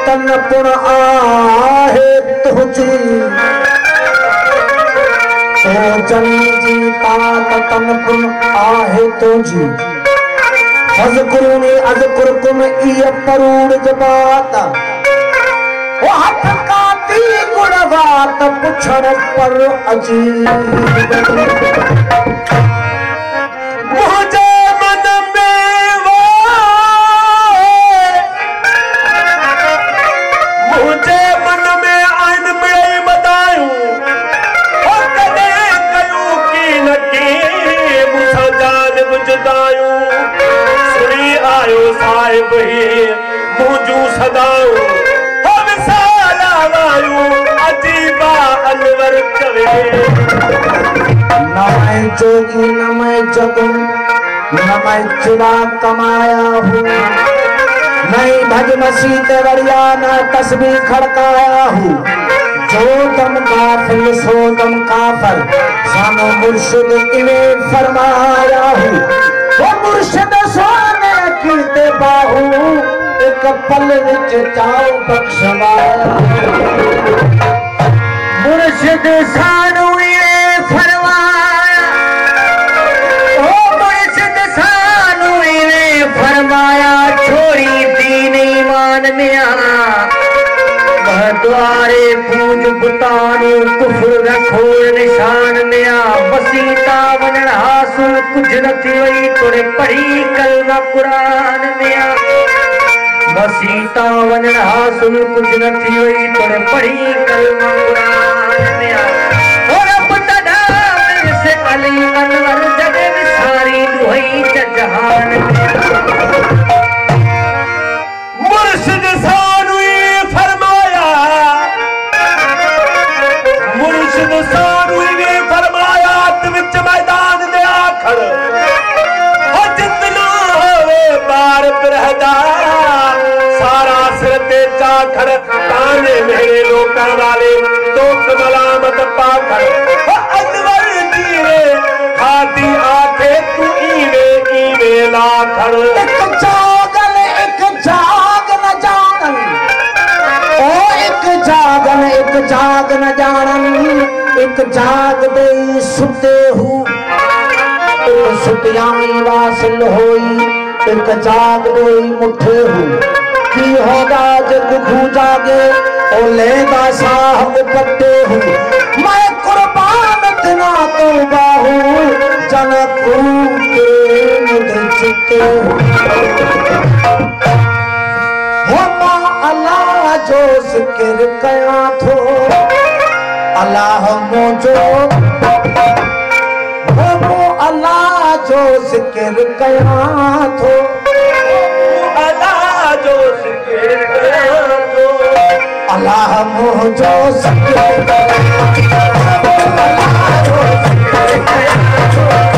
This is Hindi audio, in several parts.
तन पुण आहे तुझी तो जनी जी तात तन पुण आहे तुझी फज़कुरूनी अज़कुरकुम इय परूड़ जबात वो हथ काती गुणवात पुछड़ पर अजीब मुझे मन में वो मुझे मन में आइन मिले बतायूं और कदे कयूं की नकी मुझा जान बुझदायूं सुनी आयो साहिब ही मुझू सदाऊं अजीबा अलवर चवे नमय जोगी नमय जगुन नमय चिरा कमाया हूँ नई भज मसीत वरिया न तस्बीह खड़काया हूँ जो दम काफिल सो दम काफर सानो मुर्शिद इन्हें फरमाया हूँ वो मुर्शिद सोने कीते बाहू एक पल विच जाओ बख्शवाया मुर्शिद सानू ये फरमाया ओ मुर्शिद सानू ये फरमाया छोड़ी दीन ईमान में आना द्वारे पूज बुतानू कुफर रखो निशान में आ बसीता वनण हासुल कुछ न थी वई तोरे पढ़ी कलमा कुरान में आ बसीता वनण हासुल कुछ न थी वई तोरे पढ़ी कलमा कुरान में आ और अब तदा से अली अनवर जग सारी दुहई जहान में मुर्शिद सानू फरमाया मुर्शिद सानू ने फरमाया विच मैदान दे आखड़ ओ जितना होवे बार बरहदा सारा सिर ते चाखड़ ताने मेरे लोकां वाले तोक मलामत पाखड़ ओ अनवर जीरे खादी आखे तू ईवे ईवे लाखड़ एक जाग न जानन ओ एक जाग न जानन एक जाग दे सुते हूँ एक सुतियाई वासिल होई एक जाग दे मुठे हूँ की होगा जग भू जागे ओ लेगा साह उपटे हूँ मैं कुर्बान तना तो बाहू जनकू के मुझ चिते हूँ जो जिक्र कया थो अल्लाह मोजो अल्लाह जो जिक्र कया थो अल्लाह जो जिक्र कया थो अल्लाह मोजो जिक्र कया थो अल्लाह जो जिक्र कया थो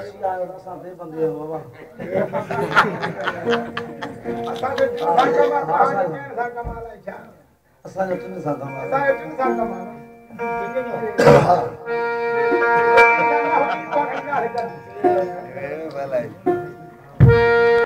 मच्छी आयो साथे बंदे हो बाबा असांखे कमाल आहे असांजो तुम सां कमाल आहे